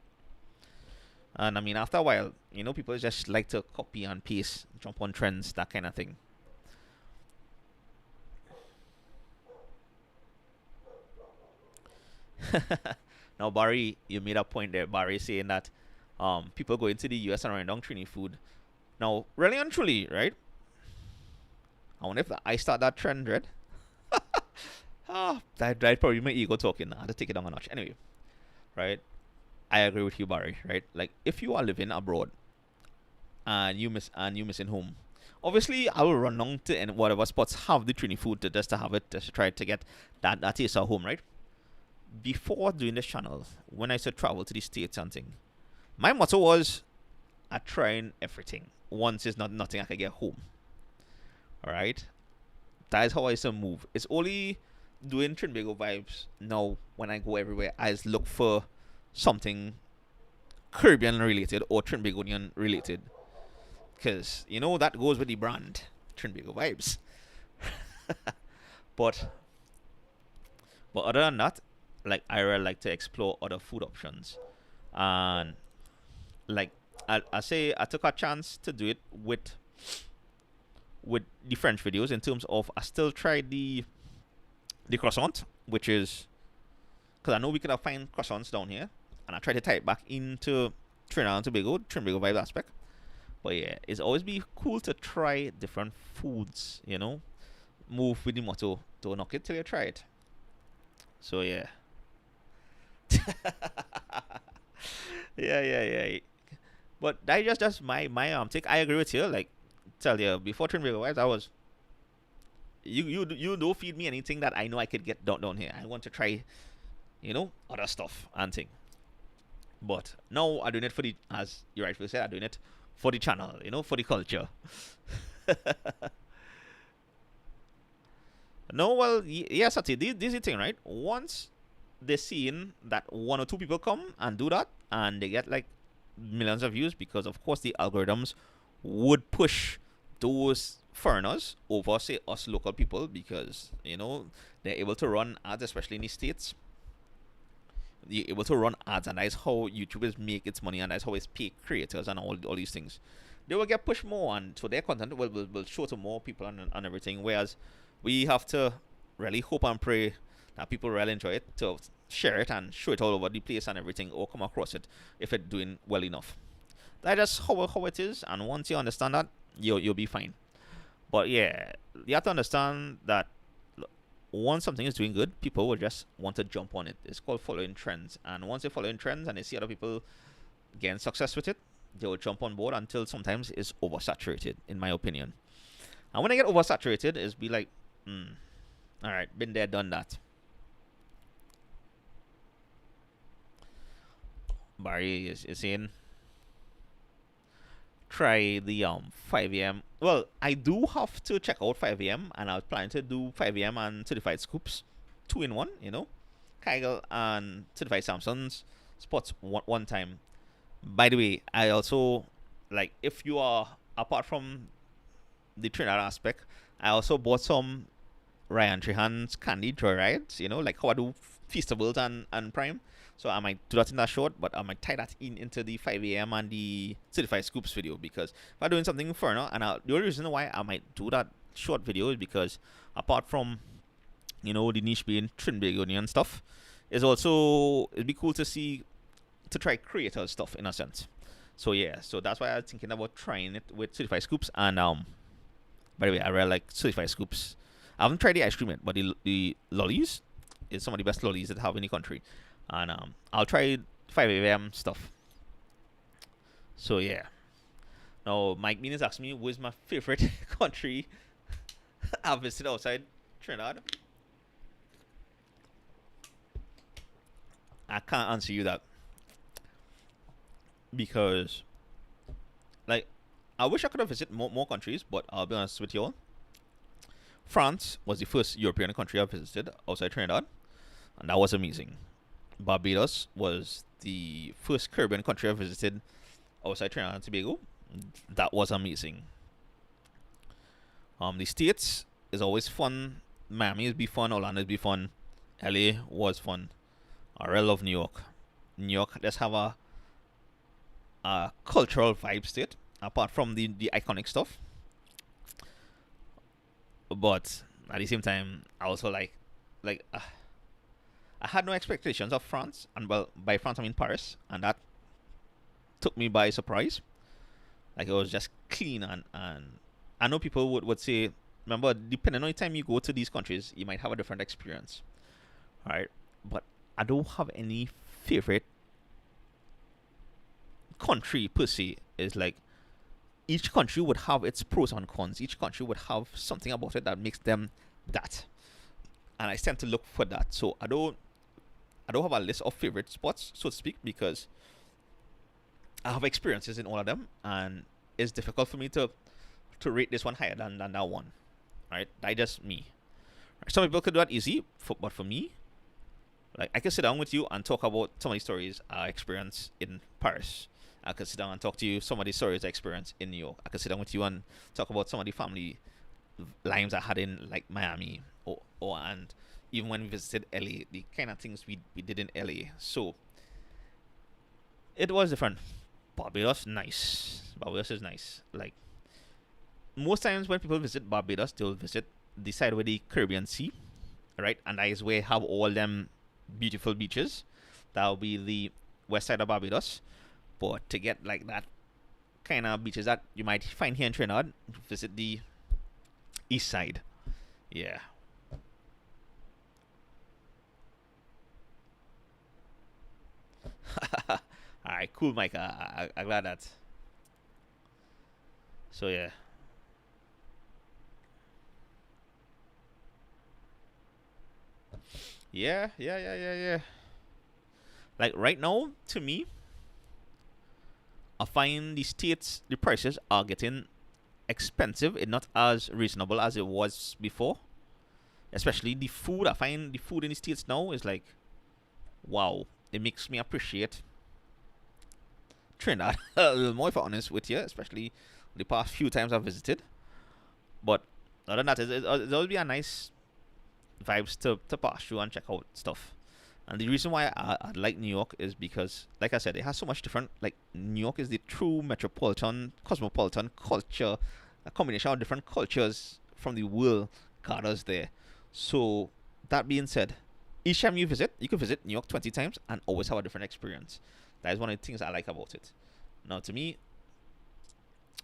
and I mean, after a while, people just like to copy and paste, jump on trends, that kind of thing. Now, Barry, you made a point there. Barry saying that people going to the US and running down Trini food. Now, really and truly, right? I wonder if I start that trend, right? That probably my ego talking. I had to take it down a notch. Anyway, right? I agree with you, Barry. Right? Like, if you are living abroad and you missing home, obviously I will run down to whatever spots have the Trini food to just to have it, just to try to get that taste at home, right? Before doing this channel, when I used to travel to the States and thing, my motto was I trying everything. Once is not nothing I can get home. Alright? That is how I used to move. It's only doing Trinbago vibes now when I go everywhere. I just look for something Caribbean related or Trinbagonian related. Because, that goes with the brand. Trinbago vibes. but but other than that, like I really like to explore other food options. And like I say I took a chance to do it with the French videos, in terms of I still tried the croissant, which is because I know we could have find croissants down here, and I tried to tie it back into Trinidad and Tobago, Trinbago vibe aspect. But yeah, it's always be cool to try different foods, Move with the motto, don't knock it till you try it. So yeah. Yeah. But that is just my take. I agree with you. Like tell you before Trinbago vibes, I was you don't feed me anything that I know I could get down here. I want to try, other stuff and thing. But now I'm doing it for the, as you rightfully said, I'm doing it for the channel, for the culture. No, well, yes, Sati, this is the thing, right? Once they seen that one or two people come and do that, and they get like millions of views, because of course the algorithms would push those foreigners over, say, us local people, because they're able to run ads, especially in the states. You're able to run ads, and that's how YouTubers make its money, and that's how it's pay creators and all these things. They will get pushed more, and so their content will show to more people and everything. Whereas we have to really hope and pray that people really enjoy it to share it and show it all over the place and everything, or come across it if it's doing well enough. That's just how it is, and once you understand that, you'll be fine. But yeah, you have to understand that once something is doing good, people will just want to jump on it. It's called following trends, and once they follow in trends and they see other people getting success with it, they will jump on board until sometimes it's oversaturated, in my opinion. And when I get oversaturated, it's be like, all right, been there, done that. Barry is saying try the 5 a.m. Well, I do have to check out 5 a.m. and I was planning to do 5 a.m. and certified scoops, 2 in 1. Kegel and certified Samsons spots one time. By the way, I also like, if you are apart from the Trinidad aspect, I also bought some Ryan Trehan's candy joyrides. Like how I do festivals and Prime. So I might do that in that short, but I might tie that into the 5 a.m. and the certified scoops video, because if I'm doing something infernal, and the only reason why I might do that short video is because apart from the niche being Trinbago and stuff, is also it'd be cool to try creator stuff in a sense. So yeah, so that's why I'm thinking about trying it with certified scoops. And by the way, I really like certified scoops. I haven't tried the ice cream yet, but the lollies is some of the best lollies that have in the country. And I'll try 5 a.m. stuff. So yeah. Now Mike Mean is asking me what's my favorite country I've visited outside Trinidad. I can't answer you that, because like I wish I could have visited more countries, but I'll be honest with you all. France was the first European country I visited outside Trinidad, and that was amazing. Barbados was the first Caribbean country I visited outside Trinidad and Tobago. That was amazing. The States is always fun. Miami is be fun. Orlando is be fun. LA was fun. I really love New York. New York does have a cultural vibe to it, apart from the iconic stuff. But at the same time, I also like I had no expectations of France, and well, by France I mean Paris, and that took me by surprise. Like, it was just clean, and I know people would say, remember, depending on the time you go to these countries, you might have a different experience, right? But I don't have any favorite country per se. It's like each country would have its pros and cons. Each country would have something about it that makes them that, and I tend to look for that. So I don't have a list of favorite spots, so to speak, because I have experiences in all of them, and it's difficult for me to rate this one higher than that one. Right? That's just me. Right? Some people could do that easy, but for me, like, I can sit down with you and talk about some of the stories I experienced in Paris. I could sit down and talk to you some of the stories I experienced in New York. I could sit down with you and talk about some of the family lives I had in, like, Miami, and even when we visited LA, the kind of things we did in LA. So it was different. Barbados, nice. Barbados is nice. Like, most times when people visit Barbados, they'll visit the side where the Caribbean Sea, right? And that is where have all them beautiful beaches. That'll be the west side of Barbados. But to get like that kind of beaches that you might find here in Trinidad, visit the east side. Yeah. Alright, cool, Mike. I'm glad that. So yeah. Yeah. Like, right now, to me, I find the states, the prices are getting expensive. It's not as reasonable as it was before. Especially the food. I find the food in the states now is like, wow. It makes me appreciate Trinidad a little more, if I'm honest with you, especially the past few times I've visited. But other than that, it'll always be a nice vibes to pass through and check out stuff. And the reason why I like New York is because, like I said, it has so much different. Like, New York is the true cosmopolitan culture, a combination of different cultures from the world regattas there. So that being said, each time you visit, you can visit New York 20 times and always have a different experience. That is one of the things I like about it. Now, to me,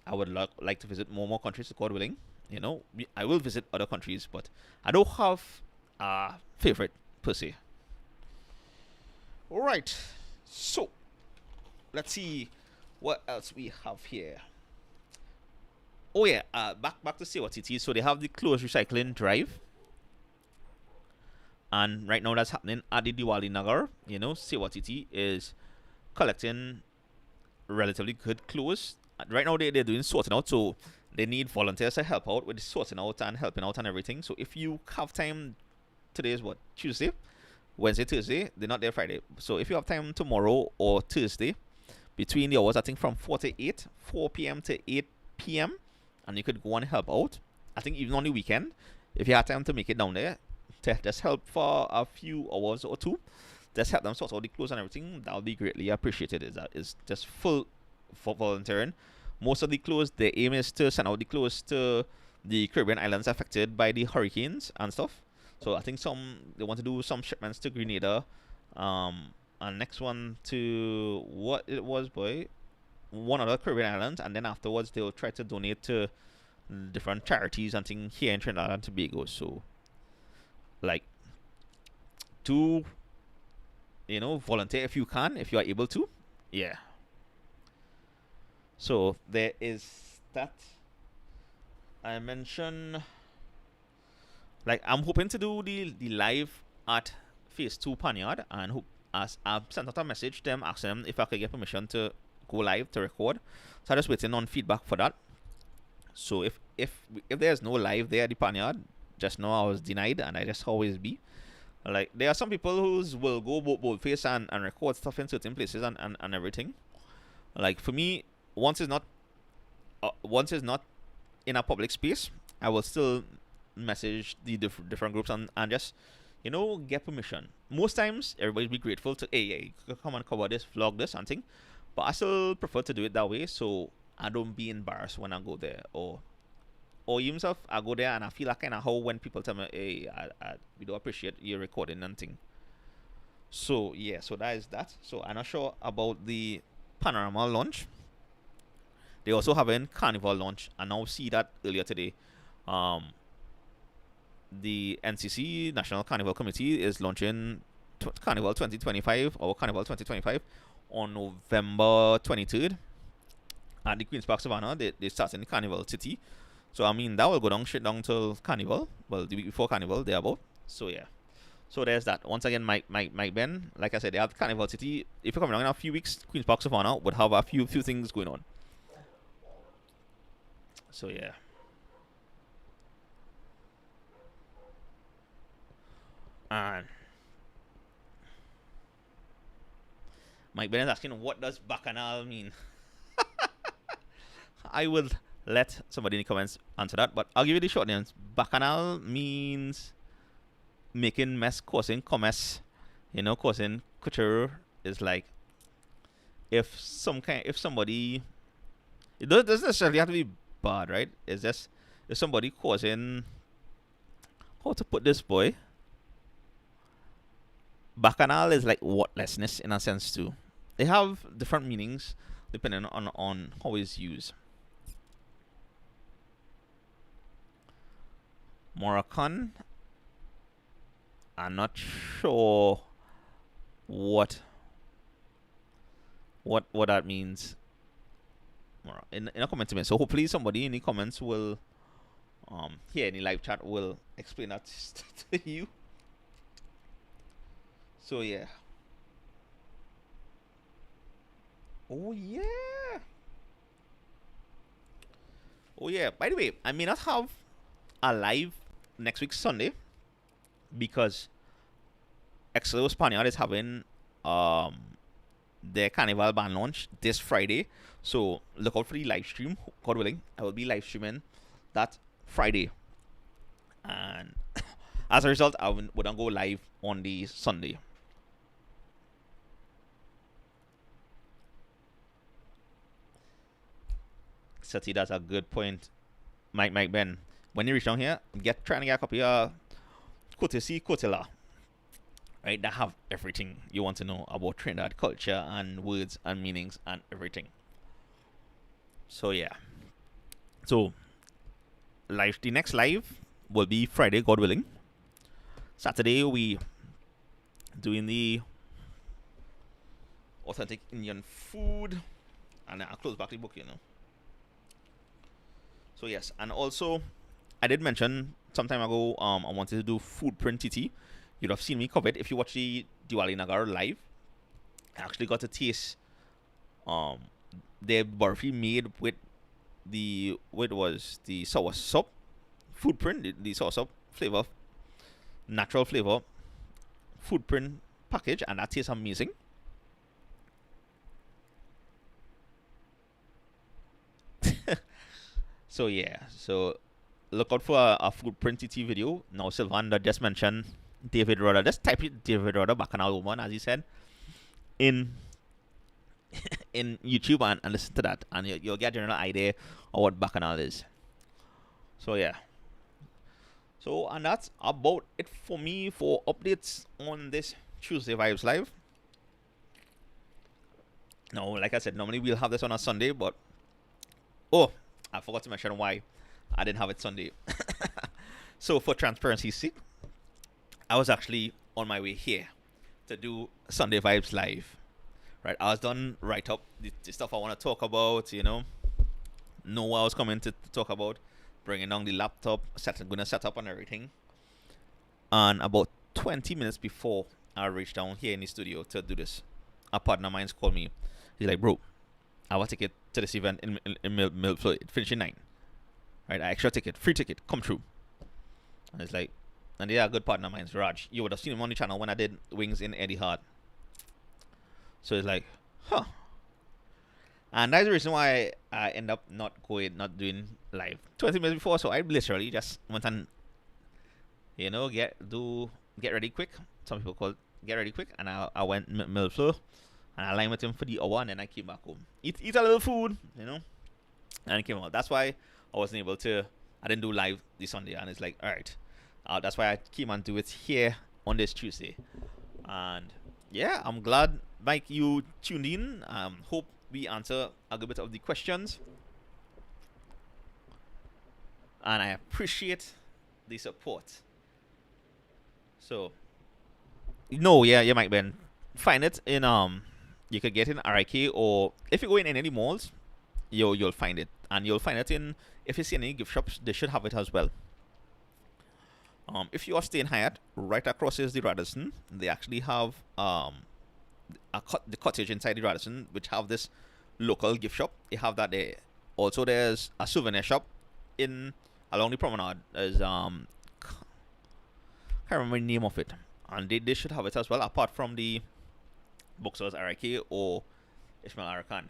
I would like to visit more countries, God willing. You know, I will visit other countries, but I don't have a favorite per se. All right, so let's see what else we have here. Oh yeah, back to CWTT. So they have the closed recycling drive, and right now that's happening at the Diwali Nagar. You know, CWTT is collecting relatively good clothes. Right now they're doing sorting out, so they need volunteers to help out with sorting out and helping out and everything. So if you have time, today is what, Tuesday, Wednesday, Thursday. They're not there Friday. So if you have time tomorrow or Thursday, between the hours I think from 4 to 8, 4 p.m. to 8 p.m., and you could go and help out. I think even on the weekend, if you have time to make it down there, to just help for a few hours or two, just help them sort out the clothes and everything, that would be greatly appreciated. Is just full for volunteering. Most of the clothes, the aim is to send out the clothes to the Caribbean islands affected by the hurricanes and stuff. So I think they want to do some shipments to Grenada, and next one to what it was, boy, one other Caribbean island, and then afterwards they'll try to donate to different charities and things here in Trinidad and Tobago. So, like, do volunteer if you can, if you are able to, yeah. So there is that. I mentioned, like, I'm hoping to do the live at Phase 2 Panyard, and hope as I've sent out a message to them asking them if I could get permission to go live to record. So I'm just waiting on feedback for that. So if there's no live there at the Panyard, just know I was denied, and I just always be. Like, there are some people who will go boldface and record stuff in certain places and everything. Like, for me, once it's not in a public space, I will still message the different groups and just get permission. Most times everybody be grateful to, hey, come and cover this, vlog this and thing, but I still prefer to do it that way, so I don't be embarrassed when I go there, or even if I go there and I feel like kind of how when people tell me, hey, we do appreciate your recording and thing. So yeah, so that is that. So I'm not sure about the Panorama launch. They also having Carnival launch. I now see that earlier today. The NCC National Carnival Committee is launching Carnival 2025 or Carnival 2025 on November 23rd at the Queen's Park Savannah. They start in the Carnival City. So, I mean, that will go down straight down till Carnival. Well, the week before Carnival, they're about. So, yeah. So, there's that. Once again, Mike Ben, like I said, they have Carnival City. If you're coming down in a few weeks, Queen's Park Savannah would have a few things going on. So, yeah. And Mike Ben is asking, what does Bacchanal mean? I will let somebody in the comments answer that, but I'll give you the short names. Bacchanal means making mess, causing commerce, causing couture. Is like if somebody, it doesn't necessarily have to be bad, right? It's just if somebody causing, how to put this, boy, Bacchanal is like worthlessness in a sense too. They have different meanings depending on how it's used. Moroccan, I'm not sure what that means in a comment to me. So hopefully somebody in the comments will here in the live chat will explain that to you. So yeah. Oh yeah. By the way, I may not have a live next week Sunday because Exodus Spaniard is having their Carnival band launch this Friday. So look out for the live stream. God willing, I will be live streaming that Friday. And as a result, I wouldn't go live on the Sunday. Sati, that's a good point. Mike Ben. when you reach down here, trying to get a copy of Courtesy Cotilla, right? That have everything you want to know about Trinidad culture and words and meanings and everything. So yeah. So the next live will be Friday, God willing. Saturday we doing the authentic Indian food, and I'll close back the book, So yes, and also I did mention some time ago I wanted to do food print TT. You'd have seen me cover it if you watch the Diwali Nagar live. I actually got to taste the barfi made with the sour soup food print, the sour soup flavor, natural flavor food print package, and that tastes amazing. So yeah, so look out for a food print TT video. Now Sylvander just mentioned David Rudder. Just type it David Rudder Bacchanal Woman, as he said, in YouTube, and listen to that, and you'll get a general idea of what Bacchanal is. So yeah. So, and that's about it for me for updates on this Tuesday Vibes Live. Now, like I said, normally we'll have this on a Sunday, but I forgot to mention why I didn't have it Sunday. So, for transparency's sake, I was actually on my way here to do Sunday Vibes Live. Right, I was done right up the stuff I want to talk about, know what I was coming to talk about, bringing down the laptop, gonna set up and everything. And about 20 minutes before I reached down here in the studio to do this, a partner of mine called me. He's like, bro, I have a ticket to this event in Milford. It finished in 9. Right, an extra ticket, free ticket, come through. And it's like, and yeah, a good partner of mine, Raj. You would have seen him on the channel when I did Wings in Eddie Hart. So it's like, huh. And that's the reason why I end up not doing live 20 minutes before. So I literally just went and, get ready quick. Some people call it get ready quick. And I went Milford, and I lined with him for the hour, and then I came back home. Eat a little food, and I came out. That's why I didn't do live this Sunday. And it's like, all right. That's why I came and do it here on this Tuesday. And yeah, I'm glad, Mike, you tuned in. Hope we answer a good bit of the questions. And I appreciate the support. So, you might Ben find it in you could get in RIK, or if you go in any malls, you'll find it. And you'll find it if you see any gift shops, they should have it as well. If you are staying Hyatt, right across is the Radisson. They actually have the cottage inside the Radisson, which have this local gift shop. They have that there. Also, there's a souvenir shop along the promenade. There's can't remember the name of it, and they should have it as well. Apart from the bookstores RIK or Ismail Arakan.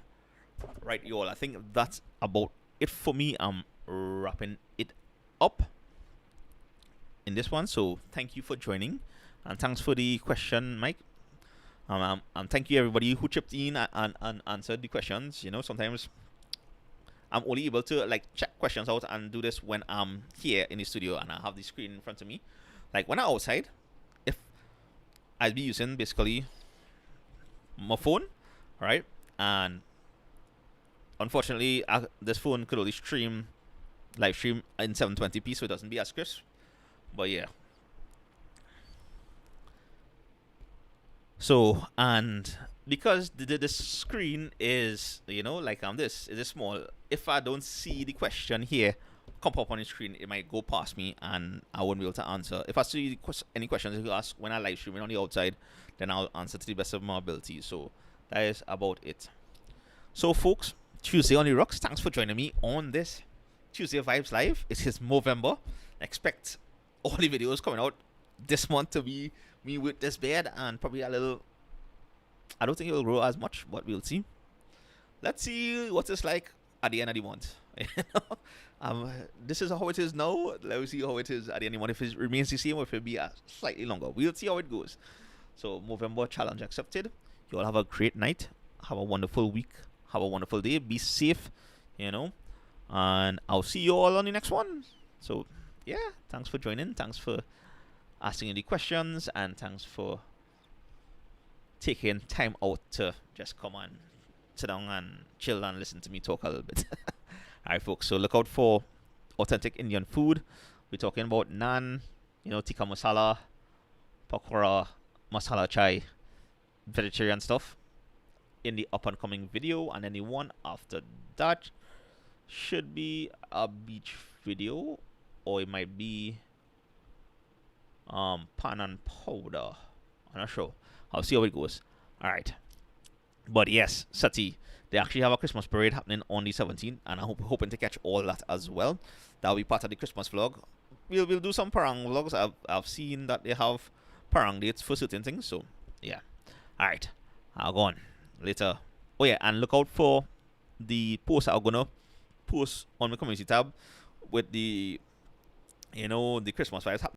Right, y'all. I think that's about it for me. I'm wrapping it up in this one. So thank you for joining, and thanks for the question, Mike. And thank you everybody who chipped in and answered the questions. Sometimes I'm only able to check questions out and do this when I'm here in the studio and I have the screen in front of me. Like when I'm outside, if I'd be using basically my phone, right? And unfortunately, this phone could only live stream in 720p, so it doesn't be as crisp. But yeah. So, and because the screen is, this is small, if I don't see the question here come up on the screen, it might go past me and I won't be able to answer. If I see any questions you ask when I live streaming on the outside, then I'll answer to the best of my ability. So that is about it. So folks, Tuesday on the Rocks, thanks for joining me on this Tuesday Vibes Live. It is Movember. Expect all the videos coming out this month to be me with this beard, and probably a little, I don't think it will grow as much, but we'll see. Let's see what it's like at the end of the month. This is how it is now. Let's see how it is at the end of the month. If it remains the same or if it'll be slightly longer, we'll see how it goes. So Movember challenge accepted. You all have a great night. Have a wonderful week. Have a wonderful day. Be safe, and I'll see you all on the next one. So yeah, thanks for joining. Thanks for asking any questions, and thanks for taking time out to just come and sit down and chill and listen to me talk a little bit. All right, folks. So look out for authentic Indian food. We're talking about naan, tikka masala, pakora, masala chai, vegetarian stuff in the up and coming video, and then the one after that should be a beach video, or it might be pan and powder. I'm not sure. I'll see how it goes. All right. But yes, Sati, they actually have a Christmas parade happening on the 17th, and I'm hoping to catch all that as well. That'll be part of the Christmas vlog. We'll do some parang vlogs. I've seen that they have parang dates for certain things, so yeah. All right, I'll go on later. Oh yeah, and look out for the post I'm gonna post on my community tab with the the Christmas vibes happening.